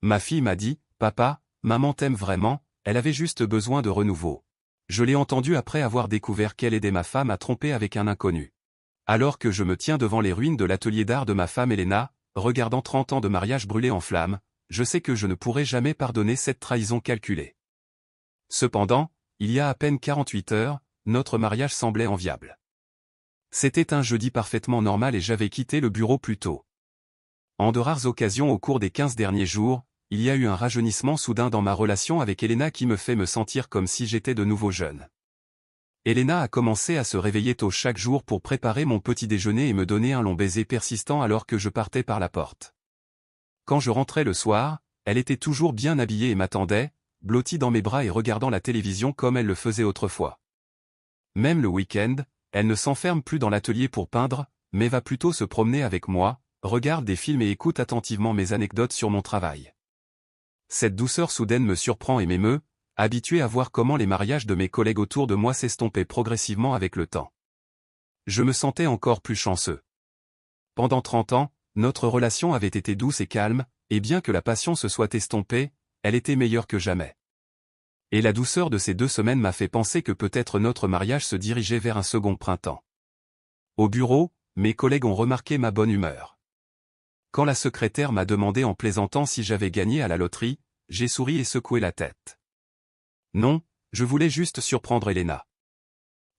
Ma fille m'a dit, « Papa, maman t'aime vraiment, elle avait juste besoin de renouveau. » Je l'ai entendu après avoir découvert qu'elle aidait ma femme à tromper avec un inconnu. Alors que je me tiens devant les ruines de l'atelier d'art de ma femme Elena, regardant 30 ans de mariage brûler en flammes, je sais que je ne pourrai jamais pardonner cette trahison calculée. Cependant, il y a à peine 48 heures, notre mariage semblait enviable. C'était un jeudi parfaitement normal et j'avais quitté le bureau plus tôt. En de rares occasions au cours des 15 derniers jours, il y a eu un rajeunissement soudain dans ma relation avec Elena qui me fait me sentir comme si j'étais de nouveau jeune. Elena a commencé à se réveiller tôt chaque jour pour préparer mon petit déjeuner et me donner un long baiser persistant alors que je partais par la porte. Quand je rentrais le soir, elle était toujours bien habillée et m'attendait, blottie dans mes bras et regardant la télévision comme elle le faisait autrefois. Même le week-end, elle ne s'enferme plus dans l'atelier pour peindre, mais va plutôt se promener avec moi, regarde des films et écoute attentivement mes anecdotes sur mon travail. Cette douceur soudaine me surprend et m'émeut, habitué à voir comment les mariages de mes collègues autour de moi s'estompaient progressivement avec le temps. Je me sentais encore plus chanceux. Pendant 30 ans, notre relation avait été douce et calme, et bien que la passion se soit estompée, elle était meilleure que jamais. Et la douceur de ces 2 semaines m'a fait penser que peut-être notre mariage se dirigeait vers un second printemps. Au bureau, mes collègues ont remarqué ma bonne humeur. Quand la secrétaire m'a demandé en plaisantant si j'avais gagné à la loterie, j'ai souri et secoué la tête. Non, je voulais juste surprendre Elena.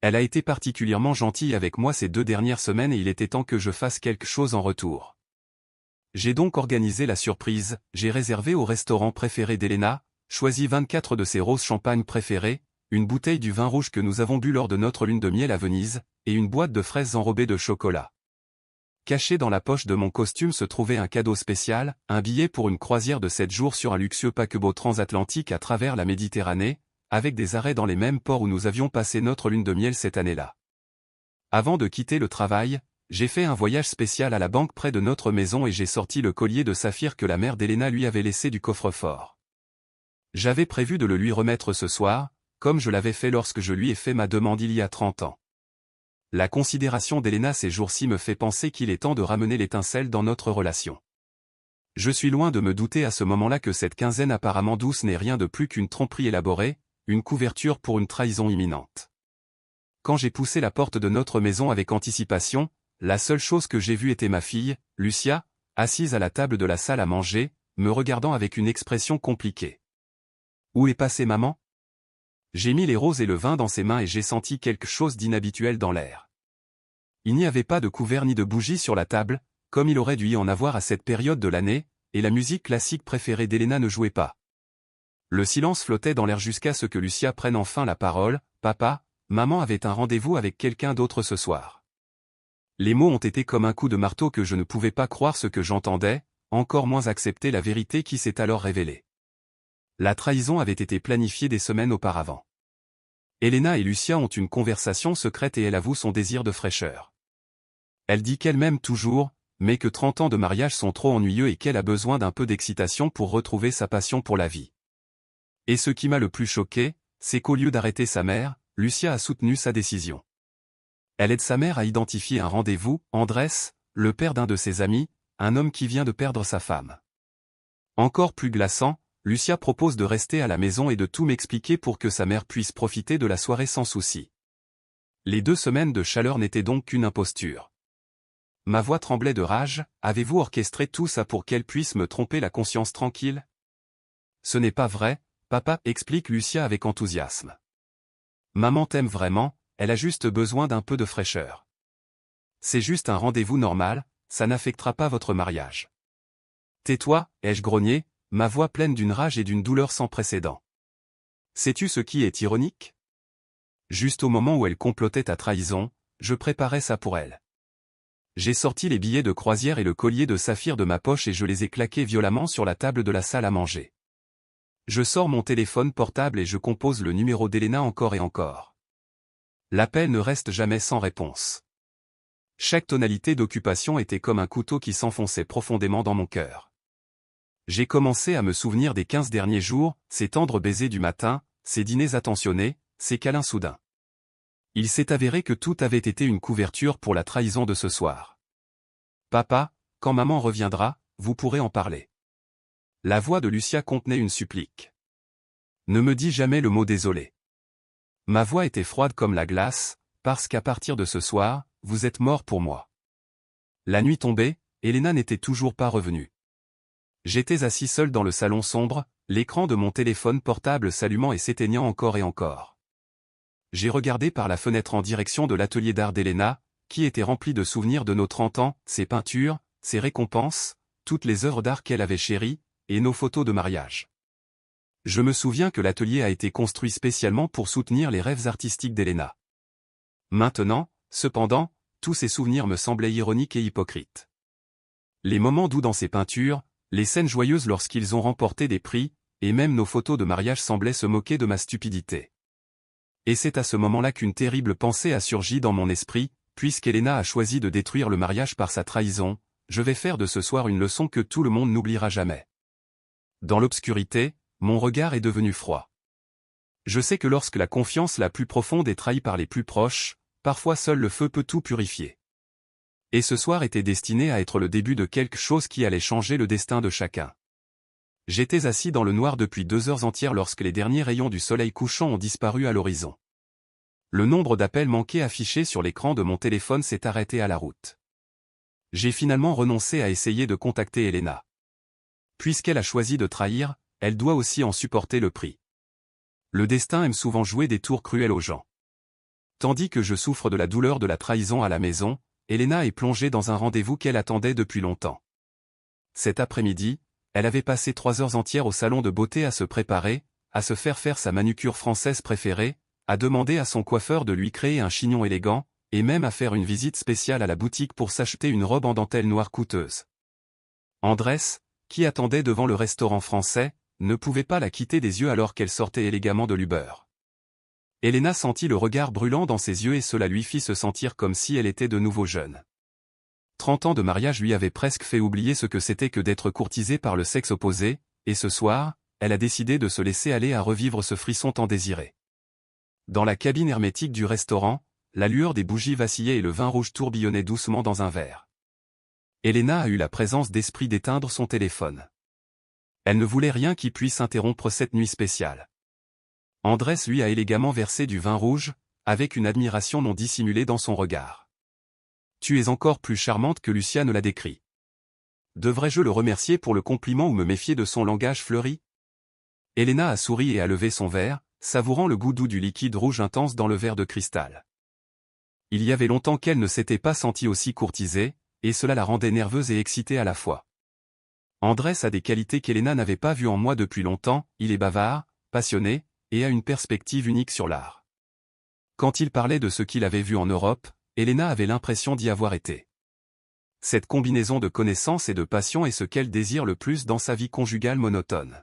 Elle a été particulièrement gentille avec moi ces 2 dernières semaines et il était temps que je fasse quelque chose en retour. J'ai donc organisé la surprise, j'ai réservé au restaurant préféré d'Elena, choisi 24 de ses roses champagne préférées, une bouteille du vin rouge que nous avons bu lors de notre lune de miel à Venise, et une boîte de fraises enrobées de chocolat. Caché dans la poche de mon costume se trouvait un cadeau spécial, un billet pour une croisière de 7 jours sur un luxueux paquebot transatlantique à travers la Méditerranée, avec des arrêts dans les mêmes ports où nous avions passé notre lune de miel cette année-là. Avant de quitter le travail, j'ai fait un voyage spécial à la banque près de notre maison et j'ai sorti le collier de saphir que la mère d'Elena lui avait laissé du coffre-fort. J'avais prévu de le lui remettre ce soir, comme je l'avais fait lorsque je lui ai fait ma demande il y a 30 ans. La considération d'Elena ces jours-ci me fait penser qu'il est temps de ramener l'étincelle dans notre relation. Je suis loin de me douter à ce moment-là que cette quinzaine apparemment douce n'est rien de plus qu'une tromperie élaborée, une couverture pour une trahison imminente. Quand j'ai poussé la porte de notre maison avec anticipation, la seule chose que j'ai vue était ma fille, Lucia, assise à la table de la salle à manger, me regardant avec une expression compliquée. Où est passée maman ? J'ai mis les roses et le vin dans ses mains et j'ai senti quelque chose d'inhabituel dans l'air. Il n'y avait pas de couvert ni de bougies sur la table, comme il aurait dû y en avoir à cette période de l'année, et la musique classique préférée d'Elena ne jouait pas. Le silence flottait dans l'air jusqu'à ce que Lucia prenne enfin la parole. « Papa, maman avait un rendez-vous avec quelqu'un d'autre ce soir. » Les mots ont été comme un coup de marteau que je ne pouvais pas croire ce que j'entendais, encore moins accepter la vérité qui s'est alors révélée. La trahison avait été planifiée des semaines auparavant. Elena et Lucia ont une conversation secrète et elle avoue son désir de fraîcheur. Elle dit qu'elle m'aime toujours, mais que 30 ans de mariage sont trop ennuyeux et qu'elle a besoin d'un peu d'excitation pour retrouver sa passion pour la vie. Et ce qui m'a le plus choqué, c'est qu'au lieu d'arrêter sa mère, Lucia a soutenu sa décision. Elle aide sa mère à identifier un rendez-vous, Andrés, le père d'un de ses amis, un homme qui vient de perdre sa femme. Encore plus glaçant, Lucia propose de rester à la maison et de tout m'expliquer pour que sa mère puisse profiter de la soirée sans souci. Les 2 semaines de chaleur n'étaient donc qu'une imposture. Ma voix tremblait de rage. « Avez-vous orchestré tout ça pour qu'elle puisse me tromper la conscience tranquille ? » « Ce n'est pas vrai, papa, » explique Lucia avec enthousiasme. « Maman t'aime vraiment, elle a juste besoin d'un peu de fraîcheur. C'est juste un rendez-vous normal, ça n'affectera pas votre mariage. »« Tais-toi, » ai-je grogné, ma voix pleine d'une rage et d'une douleur sans précédent. Sais-tu ce qui est ironique ? Juste au moment où elle complotait à trahison, je préparais ça pour elle. J'ai sorti les billets de croisière et le collier de saphir de ma poche et je les ai claqués violemment sur la table de la salle à manger. Je sors mon téléphone portable et je compose le numéro d'Elena encore et encore. L'appel ne reste jamais sans réponse. Chaque tonalité d'occupation était comme un couteau qui s'enfonçait profondément dans mon cœur. J'ai commencé à me souvenir des 15 derniers jours, ces tendres baisers du matin, ces dîners attentionnés, ces câlins soudains. Il s'est avéré que tout avait été une couverture pour la trahison de ce soir. « Papa, quand maman reviendra, vous pourrez en parler. » La voix de Lucia contenait une supplique. Ne me dis jamais le mot désolé. Ma voix était froide comme la glace, parce qu'à partir de ce soir, vous êtes mort pour moi. La nuit tombait, Elena n'était toujours pas revenue. J'étais assis seul dans le salon sombre, l'écran de mon téléphone portable s'allumant et s'éteignant encore et encore. J'ai regardé par la fenêtre en direction de l'atelier d'art d'Elena, qui était rempli de souvenirs de nos 30 ans, ses peintures, ses récompenses, toutes les œuvres d'art qu'elle avait chéries, et nos photos de mariage. Je me souviens que l'atelier a été construit spécialement pour soutenir les rêves artistiques d'Elena. Maintenant, cependant, tous ces souvenirs me semblaient ironiques et hypocrites. Les moments doux dans ses peintures, les scènes joyeuses lorsqu'ils ont remporté des prix, et même nos photos de mariage semblaient se moquer de ma stupidité. Et c'est à ce moment-là qu'une terrible pensée a surgi dans mon esprit, puisqu'Elena a choisi de détruire le mariage par sa trahison, je vais faire de ce soir une leçon que tout le monde n'oubliera jamais. Dans l'obscurité, mon regard est devenu froid. Je sais que lorsque la confiance la plus profonde est trahie par les plus proches, parfois seul le feu peut tout purifier. Et ce soir était destiné à être le début de quelque chose qui allait changer le destin de chacun. J'étais assis dans le noir depuis 2 heures entières lorsque les derniers rayons du soleil couchant ont disparu à l'horizon. Le nombre d'appels manqués affichés sur l'écran de mon téléphone s'est arrêté à la route. J'ai finalement renoncé à essayer de contacter Elena. Puisqu'elle a choisi de trahir, elle doit aussi en supporter le prix. Le destin aime souvent jouer des tours cruels aux gens. Tandis que je souffre de la douleur de la trahison à la maison, Elena est plongée dans un rendez-vous qu'elle attendait depuis longtemps. Cet après-midi, elle avait passé 3 heures entières au salon de beauté à se préparer, à se faire sa manucure française préférée, à demander à son coiffeur de lui créer un chignon élégant, et même à faire une visite spéciale à la boutique pour s'acheter une robe en dentelle noire coûteuse. Andrés, qui attendait devant le restaurant français, ne pouvait pas la quitter des yeux alors qu'elle sortait élégamment de l'Uber. Elena sentit le regard brûlant dans ses yeux et cela lui fit se sentir comme si elle était de nouveau jeune. 30 ans de mariage lui avaient presque fait oublier ce que c'était que d'être courtisée par le sexe opposé, et ce soir, elle a décidé de se laisser aller à revivre ce frisson tant désiré. Dans la cabine hermétique du restaurant, la lueur des bougies vacillait et le vin rouge tourbillonnait doucement dans un verre. Elena a eu la présence d'esprit d'éteindre son téléphone. Elle ne voulait rien qui puisse interrompre cette nuit spéciale. Andrés lui a élégamment versé du vin rouge, avec une admiration non dissimulée dans son regard. « Tu es encore plus charmante que Lucia ne l'a décrit. Devrais-je le remercier pour le compliment ou me méfier de son langage fleuri ?» Elena a souri et a levé son verre, savourant le goût doux du liquide rouge intense dans le verre de cristal. Il y avait longtemps qu'elle ne s'était pas sentie aussi courtisée, et cela la rendait nerveuse et excitée à la fois. Andrés a des qualités qu'Elena n'avait pas vues en moi depuis longtemps, il est bavard, passionné, et a une perspective unique sur l'art. Quand il parlait de ce qu'il avait vu en Europe, Elena avait l'impression d'y avoir été. Cette combinaison de connaissances et de passion est ce qu'elle désire le plus dans sa vie conjugale monotone.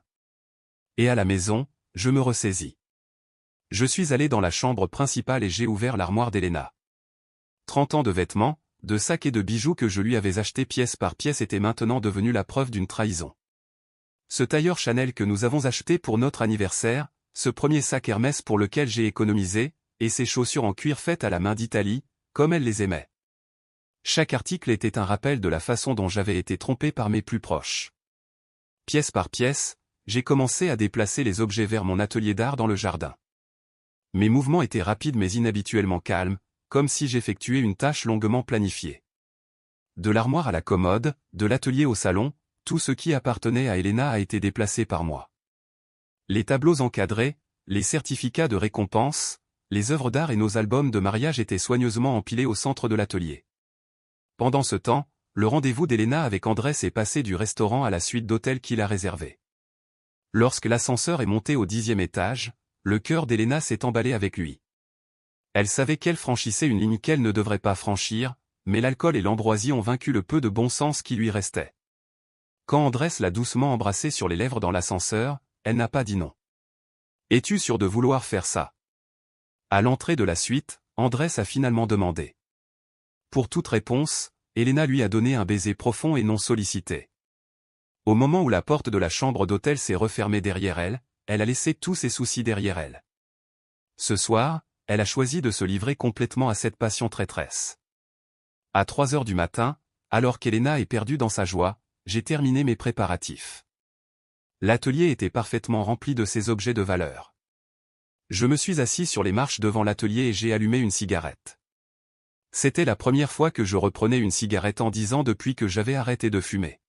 Et à la maison, je me ressaisis. Je suis allé dans la chambre principale et j'ai ouvert l'armoire d'Elena. 30 ans de vêtements, de sacs et de bijoux que je lui avais achetés pièce par pièce étaient maintenant devenus la preuve d'une trahison. Ce tailleur Chanel que nous avons acheté pour notre anniversaire, ce premier sac Hermès pour lequel j'ai économisé, et ces chaussures en cuir faites à la main d'Italie, comme elle les aimait. Chaque article était un rappel de la façon dont j'avais été trompé par mes plus proches. Pièce par pièce, j'ai commencé à déplacer les objets vers mon atelier d'art dans le jardin. Mes mouvements étaient rapides mais inhabituellement calmes, comme si j'effectuais une tâche longuement planifiée. De l'armoire à la commode, de l'atelier au salon, tout ce qui appartenait à Elena a été déplacé par moi. Les tableaux encadrés, les certificats de récompense, les œuvres d'art et nos albums de mariage étaient soigneusement empilés au centre de l'atelier. Pendant ce temps, le rendez-vous d'Elena avec Andrés est passé du restaurant à la suite d'hôtel qu'il a réservé. Lorsque l'ascenseur est monté au 10e étage, le cœur d'Elena s'est emballé avec lui. Elle savait qu'elle franchissait une ligne qu'elle ne devrait pas franchir, mais l'alcool et l'ambroisie ont vaincu le peu de bon sens qui lui restait. Quand Andrés l'a doucement embrassée sur les lèvres dans l'ascenseur, elle n'a pas dit non. « Es-tu sûr de vouloir faire ça ?» À l'entrée de la suite, Andrés a finalement demandé. Pour toute réponse, Elena lui a donné un baiser profond et non sollicité. Au moment où la porte de la chambre d'hôtel s'est refermée derrière elle, elle a laissé tous ses soucis derrière elle. Ce soir, elle a choisi de se livrer complètement à cette passion traîtresse. À 3 heures du matin, alors qu'Elena est perdue dans sa joie, j'ai terminé mes préparatifs. L'atelier était parfaitement rempli de ces objets de valeur. Je me suis assis sur les marches devant l'atelier et j'ai allumé une cigarette. C'était la première fois que je reprenais une cigarette en 10 ans depuis que j'avais arrêté de fumer.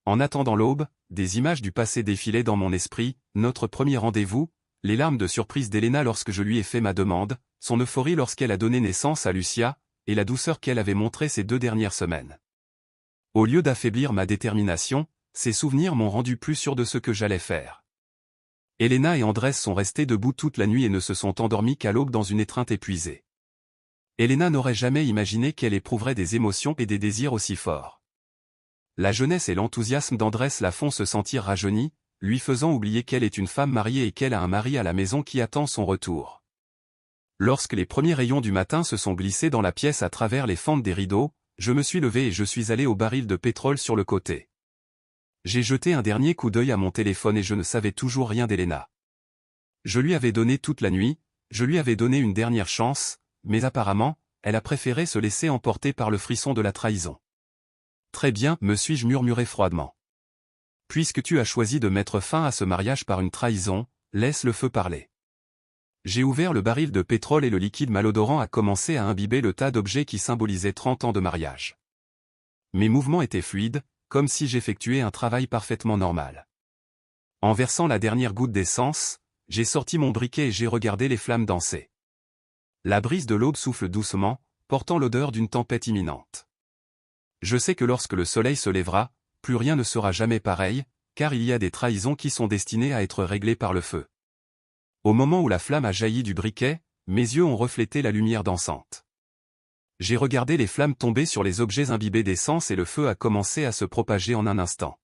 En attendant l'aube, des images du passé défilaient dans mon esprit, notre premier rendez-vous, les larmes de surprise d'Elena lorsque je lui ai fait ma demande, son euphorie lorsqu'elle a donné naissance à Lucia, et la douceur qu'elle avait montrée ces 2 dernières semaines. Au lieu d'affaiblir ma détermination, ces souvenirs m'ont rendu plus sûr de ce que j'allais faire. Elena et Andrés sont restés debout toute la nuit et ne se sont endormis qu'à l'aube dans une étreinte épuisée. Elena n'aurait jamais imaginé qu'elle éprouverait des émotions et des désirs aussi forts. La jeunesse et l'enthousiasme d'Andrés la font se sentir rajeunie, lui faisant oublier qu'elle est une femme mariée et qu'elle a un mari à la maison qui attend son retour. Lorsque les premiers rayons du matin se sont glissés dans la pièce à travers les fentes des rideaux, je me suis levé et je suis allé au baril de pétrole sur le côté. J'ai jeté un dernier coup d'œil à mon téléphone et je ne savais toujours rien d'Elena. Je lui avais donné toute la nuit, je lui avais donné une dernière chance, mais apparemment, elle a préféré se laisser emporter par le frisson de la trahison. Très bien, me suis-je murmuré froidement. Puisque tu as choisi de mettre fin à ce mariage par une trahison, laisse le feu parler. J'ai ouvert le baril de pétrole et le liquide malodorant a commencé à imbiber le tas d'objets qui symbolisaient 30 ans de mariage. Mes mouvements étaient fluides, comme si j'effectuais un travail parfaitement normal. En versant la dernière goutte d'essence, j'ai sorti mon briquet et j'ai regardé les flammes danser. La brise de l'aube souffle doucement, portant l'odeur d'une tempête imminente. Je sais que lorsque le soleil se lèvera, plus rien ne sera jamais pareil, car il y a des trahisons qui sont destinées à être réglées par le feu. Au moment où la flamme a jailli du briquet, mes yeux ont reflété la lumière dansante. J'ai regardé les flammes tomber sur les objets imbibés d'essence et le feu a commencé à se propager en un instant.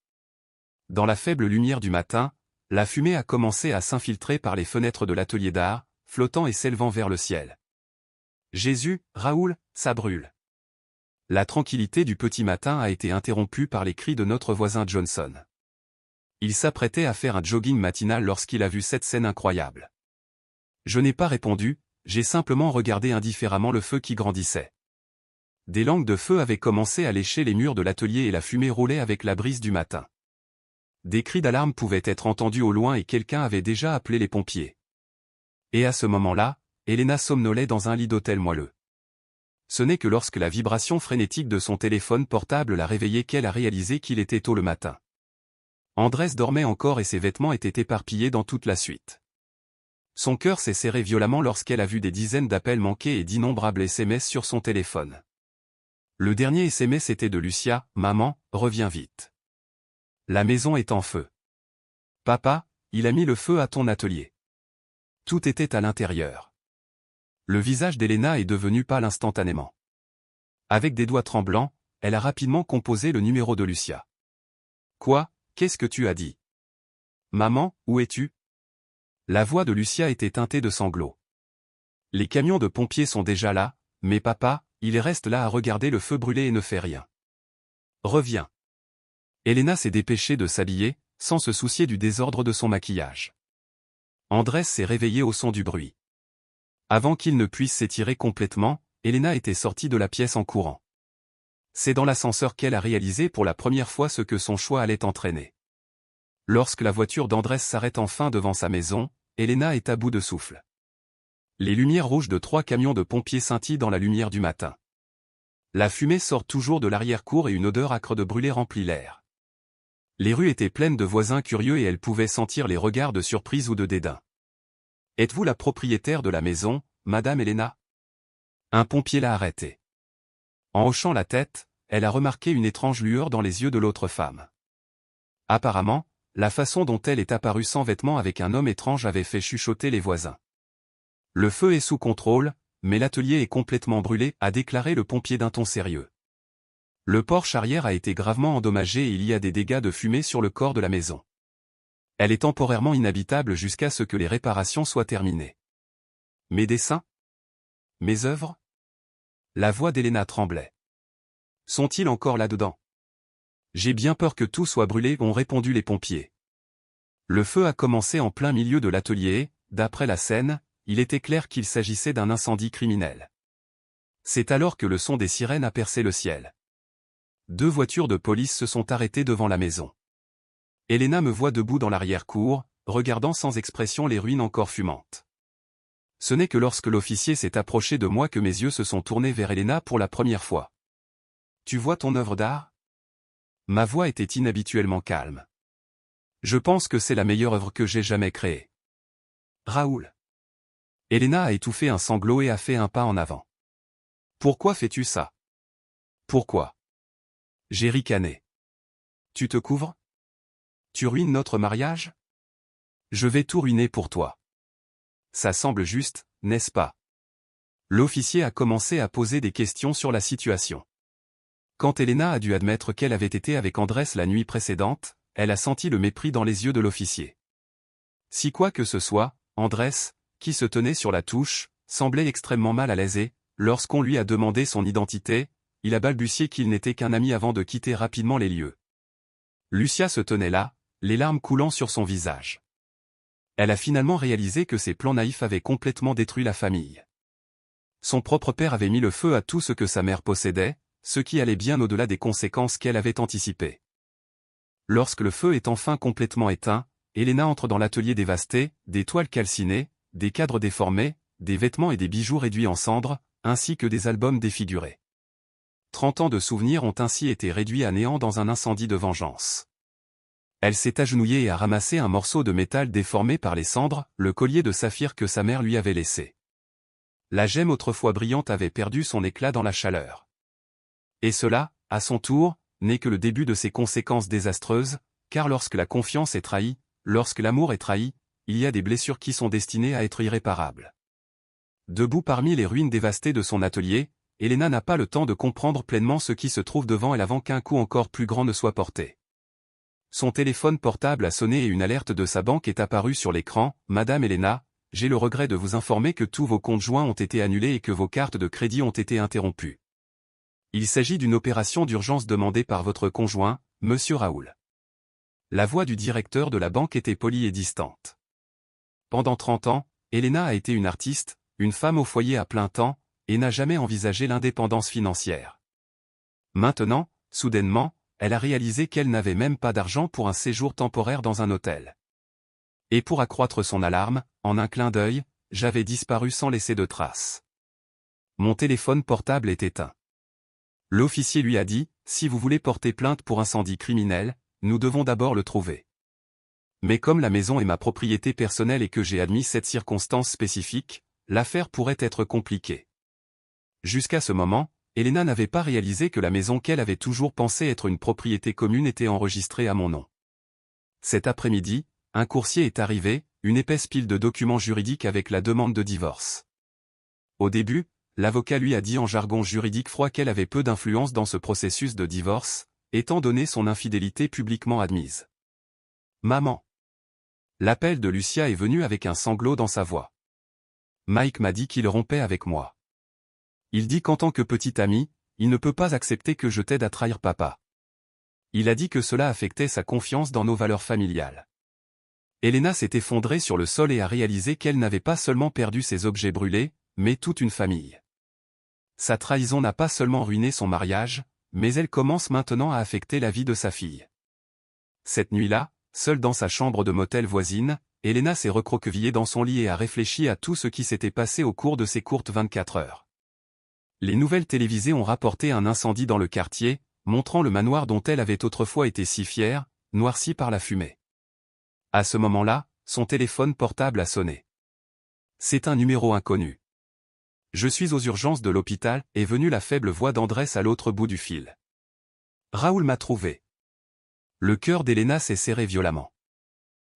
Dans la faible lumière du matin, la fumée a commencé à s'infiltrer par les fenêtres de l'atelier d'art, flottant et s'élevant vers le ciel. Jésus, Raoul, ça brûle. La tranquillité du petit matin a été interrompue par les cris de notre voisin Johnson. Il s'apprêtait à faire un jogging matinal lorsqu'il a vu cette scène incroyable. Je n'ai pas répondu, j'ai simplement regardé indifféremment le feu qui grandissait. Des langues de feu avaient commencé à lécher les murs de l'atelier et la fumée roulait avec la brise du matin. Des cris d'alarme pouvaient être entendus au loin et quelqu'un avait déjà appelé les pompiers. Et à ce moment-là, Elena somnolait dans un lit d'hôtel moelleux. Ce n'est que lorsque la vibration frénétique de son téléphone portable l'a réveillée qu'elle a réalisé qu'il était tôt le matin. Andrés dormait encore et ses vêtements étaient éparpillés dans toute la suite. Son cœur s'est serré violemment lorsqu'elle a vu des dizaines d'appels manqués et d'innombrables SMS sur son téléphone. Le dernier SMS était de Lucia, « Maman, reviens vite. La maison est en feu. Papa, il a mis le feu à ton atelier. » Tout était à l'intérieur. Le visage d'Elena est devenu pâle instantanément. Avec des doigts tremblants, elle a rapidement composé le numéro de Lucia. « Quoi, qu'est-ce que tu as dit ? Maman, où es-tu ? » La voix de Lucia était teintée de sanglots. « Les camions de pompiers sont déjà là, mais papa, il reste là à regarder le feu brûler et ne fait rien. Reviens. » Elena s'est dépêchée de s'habiller, sans se soucier du désordre de son maquillage. Andrés s'est réveillé au son du bruit. Avant qu'il ne puisse s'étirer complètement, Elena était sortie de la pièce en courant. C'est dans l'ascenseur qu'elle a réalisé pour la première fois ce que son choix allait entraîner. Lorsque la voiture d'Andrés s'arrête enfin devant sa maison, Elena est à bout de souffle. Les lumières rouges de 3 camions de pompiers scintillent dans la lumière du matin. La fumée sort toujours de l'arrière-cour et une odeur âcre de brûlé remplit l'air. Les rues étaient pleines de voisins curieux et elle pouvait sentir les regards de surprise ou de dédain. « Êtes-vous la propriétaire de la maison, Madame Elena ?» Un pompier l'a arrêtée. En hochant la tête, elle a remarqué une étrange lueur dans les yeux de l'autre femme. Apparemment, la façon dont elle est apparue sans vêtements avec un homme étrange avait fait chuchoter les voisins. « Le feu est sous contrôle, mais l'atelier est complètement brûlé, » a déclaré le pompier d'un ton sérieux. Le porche arrière a été gravement endommagé et il y a des dégâts de fumée sur le corps de la maison. Elle est temporairement inhabitable jusqu'à ce que les réparations soient terminées. Mes dessins ? Mes œuvres ? La voix d'Elena tremblait. Sont-ils encore là-dedans ? J'ai bien peur que tout soit brûlé, ont répondu les pompiers. Le feu a commencé en plein milieu de l'atelier et, d'après la scène, il était clair qu'il s'agissait d'un incendie criminel. C'est alors que le son des sirènes a percé le ciel. 2 voitures de police se sont arrêtées devant la maison. Elena me voit debout dans l'arrière-cour, regardant sans expression les ruines encore fumantes. Ce n'est que lorsque l'officier s'est approché de moi que mes yeux se sont tournés vers Elena pour la première fois. « Tu vois ton œuvre d'art » Ma voix était inhabituellement calme. « Je pense que c'est la meilleure œuvre que j'ai jamais créée. » Raoul. Elena a étouffé un sanglot et a fait un pas en avant. « Pourquoi fais-tu ça ? Pourquoi ?» J'ai ricané. « Tu te couvres ? Tu ruines notre mariage ? Je vais tout ruiner pour toi. Ça semble juste, n'est-ce pas ? » L'officier a commencé à poser des questions sur la situation. Quand Elena a dû admettre qu'elle avait été avec Andrés la nuit précédente, elle a senti le mépris dans les yeux de l'officier. Si quoi que ce soit, Andrés, qui se tenait sur la touche, semblait extrêmement mal à l'aise et, lorsqu'on lui a demandé son identité, il a balbutié qu'il n'était qu'un ami avant de quitter rapidement les lieux. Lucia se tenait là, les larmes coulant sur son visage. Elle a finalement réalisé que ses plans naïfs avaient complètement détruit la famille. Son propre père avait mis le feu à tout ce que sa mère possédait, ce qui allait bien au-delà des conséquences qu'elle avait anticipées. Lorsque le feu est enfin complètement éteint, Elena entre dans l'atelier dévasté, des toiles calcinées, des cadres déformés, des vêtements et des bijoux réduits en cendres, ainsi que des albums défigurés. 30 ans de souvenirs ont ainsi été réduits à néant dans un incendie de vengeance. Elle s'est agenouillée et a ramassé un morceau de métal déformé par les cendres, le collier de saphir que sa mère lui avait laissé. La gemme autrefois brillante avait perdu son éclat dans la chaleur. Et cela, à son tour, n'est que le début de ses conséquences désastreuses, car lorsque la confiance est trahie, lorsque l'amour est trahi, il y a des blessures qui sont destinées à être irréparables. Debout parmi les ruines dévastées de son atelier, Elena n'a pas le temps de comprendre pleinement ce qui se trouve devant elle avant qu'un coup encore plus grand ne soit porté. Son téléphone portable a sonné et une alerte de sa banque est apparue sur l'écran. « Madame Elena, j'ai le regret de vous informer que tous vos comptes joints ont été annulés et que vos cartes de crédit ont été interrompues. Il s'agit d'une opération d'urgence demandée par votre conjoint, Monsieur Raoul. » La voix du directeur de la banque était polie et distante. Pendant 30 ans, Elena a été une artiste, une femme au foyer à plein temps, et n'a jamais envisagé l'indépendance financière. Maintenant, soudainement, elle a réalisé qu'elle n'avait même pas d'argent pour un séjour temporaire dans un hôtel. Et pour accroître son alarme, en un clin d'œil, j'avais disparu sans laisser de traces. Mon téléphone portable est éteint. L'officier lui a dit, « Si vous voulez porter plainte pour incendie criminel, nous devons d'abord le trouver. » Mais comme la maison est ma propriété personnelle et que j'ai admis cette circonstance spécifique, l'affaire pourrait être compliquée. Jusqu'à ce moment, Elena n'avait pas réalisé que la maison qu'elle avait toujours pensé être une propriété commune était enregistrée à mon nom. Cet après-midi, un coursier est arrivé, une épaisse pile de documents juridiques avec la demande de divorce. Au début, l'avocat lui a dit en jargon juridique froid qu'elle avait peu d'influence dans ce processus de divorce, étant donné son infidélité publiquement admise. « Maman !» L'appel de Lucia est venu avec un sanglot dans sa voix. Mike m'a dit qu'il rompait avec moi. Il dit qu'en tant que petit ami, il ne peut pas accepter que je t'aide à trahir papa. Il a dit que cela affectait sa confiance dans nos valeurs familiales. Elena s'est effondrée sur le sol et a réalisé qu'elle n'avait pas seulement perdu ses objets brûlés, mais toute une famille. Sa trahison n'a pas seulement ruiné son mariage, mais elle commence maintenant à affecter la vie de sa fille. Cette nuit-là, seule dans sa chambre de motel voisine, Elena s'est recroquevillée dans son lit et a réfléchi à tout ce qui s'était passé au cours de ces courtes 24 heures. Les nouvelles télévisées ont rapporté un incendie dans le quartier, montrant le manoir dont elle avait autrefois été si fière, noirci par la fumée. À ce moment-là, son téléphone portable a sonné. C'est un numéro inconnu. « Je suis aux urgences de l'hôpital » est venue la faible voix d'Andrés à l'autre bout du fil. Raoul m'a trouvé. Le cœur d'Elena s'est serré violemment.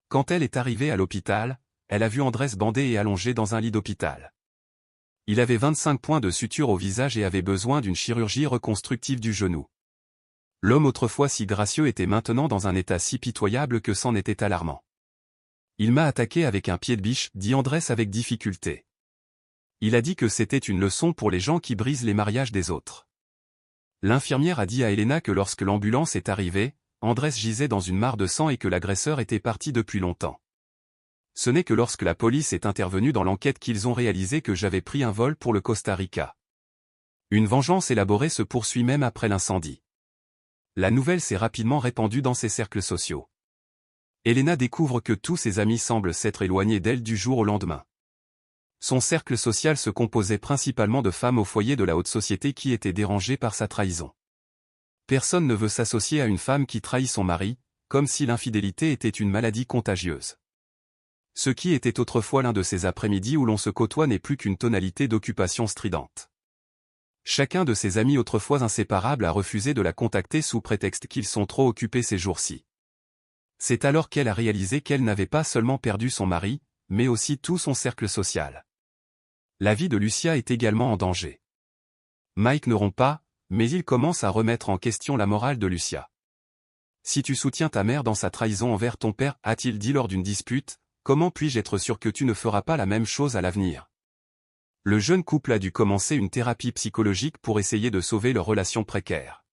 Quand elle est arrivée à l'hôpital, elle a vu Andrés bandé et allongé dans un lit d'hôpital. Il avait 25 points de suture au visage et avait besoin d'une chirurgie reconstructive du genou. L'homme autrefois si gracieux était maintenant dans un état si pitoyable que c'en était alarmant. Il m'a attaqué avec un pied de biche, dit Andrés avec difficulté. Il a dit que c'était une leçon pour les gens qui brisent les mariages des autres. L'infirmière a dit à Elena que lorsque l'ambulance est arrivée, Andrés gisait dans une mare de sang et que l'agresseur était parti depuis longtemps. Ce n'est que lorsque la police est intervenue dans l'enquête qu'ils ont réalisé que j'avais pris un vol pour le Costa Rica. Une vengeance élaborée se poursuit même après l'incendie. La nouvelle s'est rapidement répandue dans ces cercles sociaux. Elena découvre que tous ses amis semblent s'être éloignés d'elle du jour au lendemain. Son cercle social se composait principalement de femmes au foyer de la haute société qui étaient dérangées par sa trahison. Personne ne veut s'associer à une femme qui trahit son mari, comme si l'infidélité était une maladie contagieuse. Ce qui était autrefois l'un de ces après-midi où l'on se côtoie n'est plus qu'une tonalité d'occupation stridente. Chacun de ses amis autrefois inséparables a refusé de la contacter sous prétexte qu'ils sont trop occupés ces jours-ci. C'est alors qu'elle a réalisé qu'elle n'avait pas seulement perdu son mari, mais aussi tout son cercle social. La vie de Lucia est également en danger. Mike ne rompt pas, mais il commence à remettre en question la morale de Lucia. Si tu soutiens ta mère dans sa trahison envers ton père, a-t-il dit lors d'une dispute, comment puis-je être sûr que tu ne feras pas la même chose à l'avenir? Le jeune couple a dû commencer une thérapie psychologique pour essayer de sauver leur relation précaire.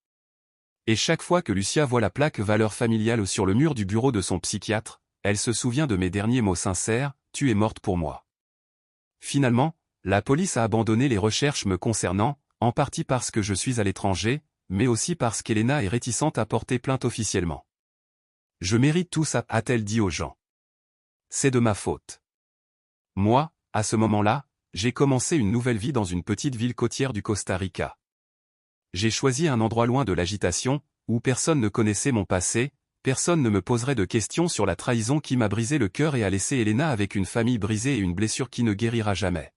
Et chaque fois que Lucia voit la plaque valeur familiale sur le mur du bureau de son psychiatre, elle se souvient de mes derniers mots sincères, tu es morte pour moi. Finalement, la police a abandonné les recherches me concernant, en partie parce que je suis à l'étranger, mais aussi parce qu'Elena est réticente à porter plainte officiellement. Je mérite tout ça, a-t-elle dit aux gens. C'est de ma faute. Moi, à ce moment-là, j'ai commencé une nouvelle vie dans une petite ville côtière du Costa Rica. J'ai choisi un endroit loin de l'agitation, où personne ne connaissait mon passé, personne ne me poserait de questions sur la trahison qui m'a brisé le cœur et a laissé Elena avec une famille brisée et une blessure qui ne guérira jamais.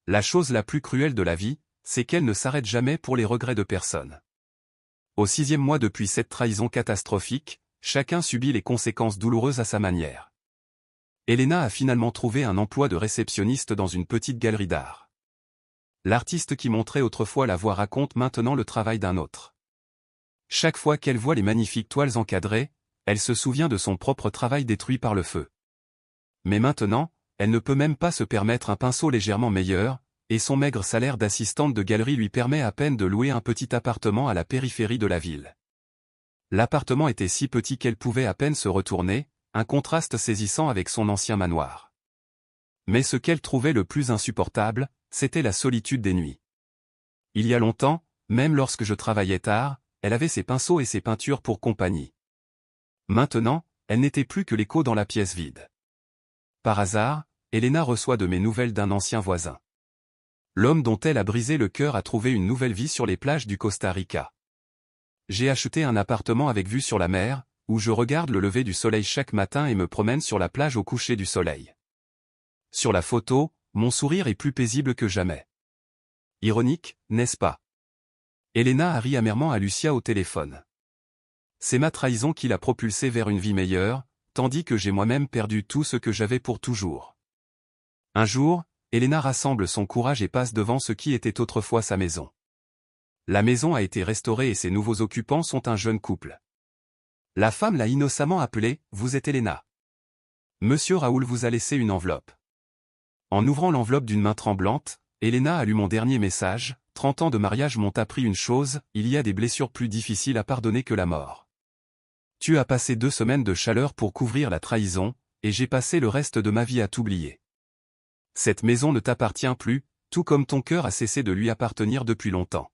La chose la plus cruelle de la vie, c'est qu'elle ne s'arrête jamais pour les regrets de personne. Au 6e mois depuis cette trahison catastrophique, chacun subit les conséquences douloureuses à sa manière. Elena a finalement trouvé un emploi de réceptionniste dans une petite galerie d'art. L'artiste qui montrait autrefois la voie raconte maintenant le travail d'un autre. Chaque fois qu'elle voit les magnifiques toiles encadrées, elle se souvient de son propre travail détruit par le feu. Mais maintenant, elle ne peut même pas se permettre un pinceau légèrement meilleur, et son maigre salaire d'assistante de galerie lui permet à peine de louer un petit appartement à la périphérie de la ville. L'appartement était si petit qu'elle pouvait à peine se retourner, un contraste saisissant avec son ancien manoir. Mais ce qu'elle trouvait le plus insupportable, c'était la solitude des nuits. Il y a longtemps, même lorsque je travaillais tard, elle avait ses pinceaux et ses peintures pour compagnie. Maintenant, elle n'était plus que l'écho dans la pièce vide. Par hasard, Elena reçoit de mes nouvelles d'un ancien voisin. L'homme dont elle a brisé le cœur a trouvé une nouvelle vie sur les plages du Costa Rica. J'ai acheté un appartement avec vue sur la mer, où je regarde le lever du soleil chaque matin et me promène sur la plage au coucher du soleil. Sur la photo, mon sourire est plus paisible que jamais. Ironique, n'est-ce pas? Elena a ri amèrement à Lucia au téléphone. C'est ma trahison qui l'a propulsée vers une vie meilleure, tandis que j'ai moi-même perdu tout ce que j'avais pour toujours. Un jour, Elena rassemble son courage et passe devant ce qui était autrefois sa maison. La maison a été restaurée et ses nouveaux occupants sont un jeune couple. La femme l'a innocemment appelée « Vous êtes Elena. Monsieur Raoul vous a laissé une enveloppe. » En ouvrant l'enveloppe d'une main tremblante, Elena a lu mon dernier message, 30 ans de mariage m'ont appris une chose, il y a des blessures plus difficiles à pardonner que la mort. Tu as passé 2 semaines de chaleur pour couvrir la trahison, et j'ai passé le reste de ma vie à t'oublier. Cette maison ne t'appartient plus, tout comme ton cœur a cessé de lui appartenir depuis longtemps.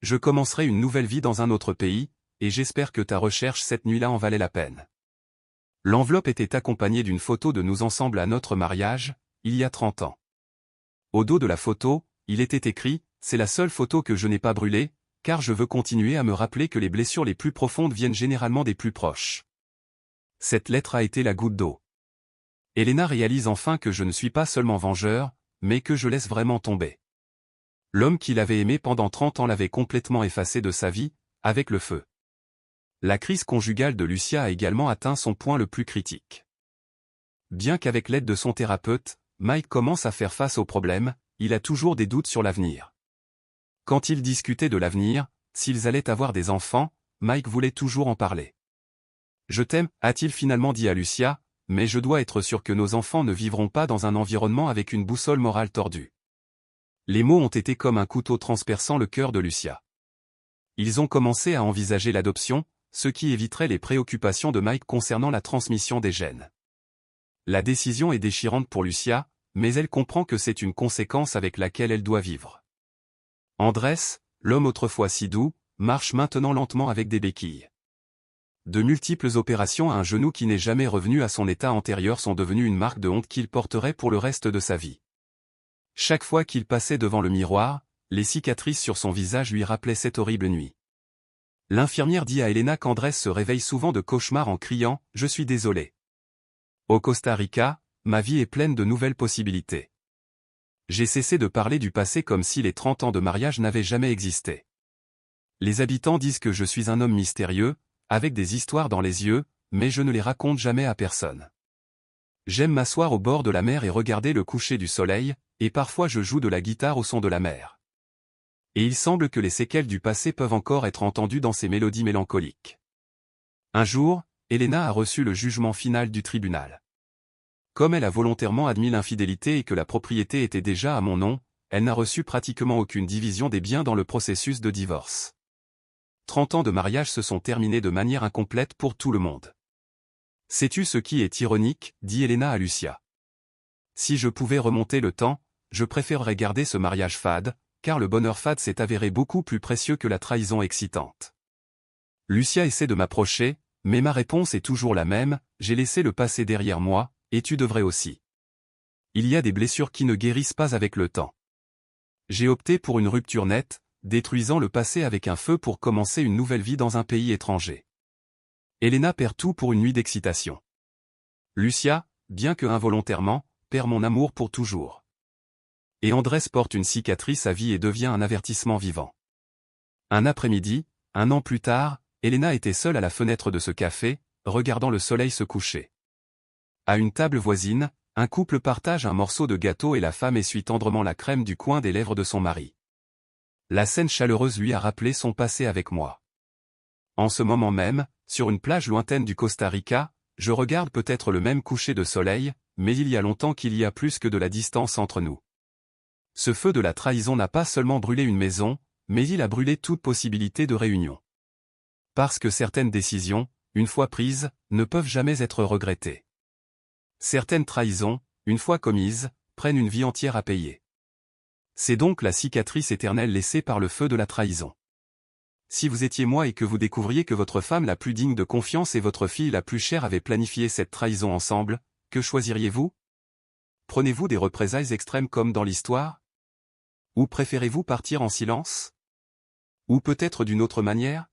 Je commencerai une nouvelle vie dans un autre pays, et j'espère que ta recherche cette nuit-là en valait la peine. L'enveloppe était accompagnée d'une photo de nous ensemble à notre mariage, il y a 30 ans. Au dos de la photo, il était écrit « C'est la seule photo que je n'ai pas brûlée, car je veux continuer à me rappeler que les blessures les plus profondes viennent généralement des plus proches. » Cette lettre a été la goutte d'eau. Elena réalise enfin que je ne suis pas seulement vengeur, mais que je laisse vraiment tomber. L'homme qu'il avait aimé pendant 30 ans l'avait complètement effacé de sa vie, avec le feu. La crise conjugale de Lucia a également atteint son point le plus critique. Bien qu'avec l'aide de son thérapeute, Mike commence à faire face aux problèmes, il a toujours des doutes sur l'avenir. Quand ils discutaient de l'avenir, s'ils allaient avoir des enfants, Mike voulait toujours en parler. « Je t'aime », a-t-il finalement dit à Lucia, mais je dois être sûr que nos enfants ne vivront pas dans un environnement avec une boussole morale tordue. Les mots ont été comme un couteau transperçant le cœur de Lucia. Ils ont commencé à envisager l'adoption, ce qui éviterait les préoccupations de Mike concernant la transmission des gènes. La décision est déchirante pour Lucia, mais elle comprend que c'est une conséquence avec laquelle elle doit vivre. Andrés, l'homme autrefois si doux, marche maintenant lentement avec des béquilles. De multiples opérations à un genou qui n'est jamais revenu à son état antérieur sont devenues une marque de honte qu'il porterait pour le reste de sa vie. Chaque fois qu'il passait devant le miroir, les cicatrices sur son visage lui rappelaient cette horrible nuit. L'infirmière dit à Elena qu'Andrés se réveille souvent de cauchemars en criant « Je suis désolé ». Au Costa Rica, ma vie est pleine de nouvelles possibilités. J'ai cessé de parler du passé comme si les 30 ans de mariage n'avaient jamais existé. Les habitants disent que je suis un homme mystérieux, avec des histoires dans les yeux, mais je ne les raconte jamais à personne. J'aime m'asseoir au bord de la mer et regarder le coucher du soleil, et parfois je joue de la guitare au son de la mer. Et il semble que les séquelles du passé peuvent encore être entendues dans ces mélodies mélancoliques. Un jour, Elena a reçu le jugement final du tribunal. Comme elle a volontairement admis l'infidélité et que la propriété était déjà à mon nom, elle n'a reçu pratiquement aucune division des biens dans le processus de divorce. 30 ans de mariage se sont terminés de manière incomplète pour tout le monde. Sais-tu ce qui est ironique, dit Elena à Lucia. Si je pouvais remonter le temps, je préférerais garder ce mariage fade, car le bonheur fade s'est avéré beaucoup plus précieux que la trahison excitante. Lucia essaie de m'approcher, mais ma réponse est toujours la même, j'ai laissé le passé derrière moi, et tu devrais aussi. Il y a des blessures qui ne guérissent pas avec le temps. J'ai opté pour une rupture nette, détruisant le passé avec un feu pour commencer une nouvelle vie dans un pays étranger. Elena perd tout pour une nuit d'excitation. Lucia, bien que involontairement, perd mon amour pour toujours. Et Andrés porte une cicatrice à vie et devient un avertissement vivant. Un après-midi, 1 an plus tard, Elena était seule à la fenêtre de ce café, regardant le soleil se coucher. À une table voisine, un couple partage un morceau de gâteau et la femme essuie tendrement la crème du coin des lèvres de son mari. La scène chaleureuse lui a rappelé son passé avec moi. En ce moment même, sur une plage lointaine du Costa Rica, je regarde peut-être le même coucher de soleil, mais il y a longtemps qu'il y a plus que de la distance entre nous. Ce feu de la trahison n'a pas seulement brûlé une maison, mais il a brûlé toute possibilité de réunion. Parce que certaines décisions, une fois prises, ne peuvent jamais être regrettées. Certaines trahisons, une fois commises, prennent une vie entière à payer. C'est donc la cicatrice éternelle laissée par le feu de la trahison. Si vous étiez moi et que vous découvriez que votre femme la plus digne de confiance et votre fille la plus chère avaient planifié cette trahison ensemble, que choisiriez-vous? Prenez-vous des représailles extrêmes comme dans l'histoire? Ou préférez-vous partir en silence? Ou peut-être d'une autre manière?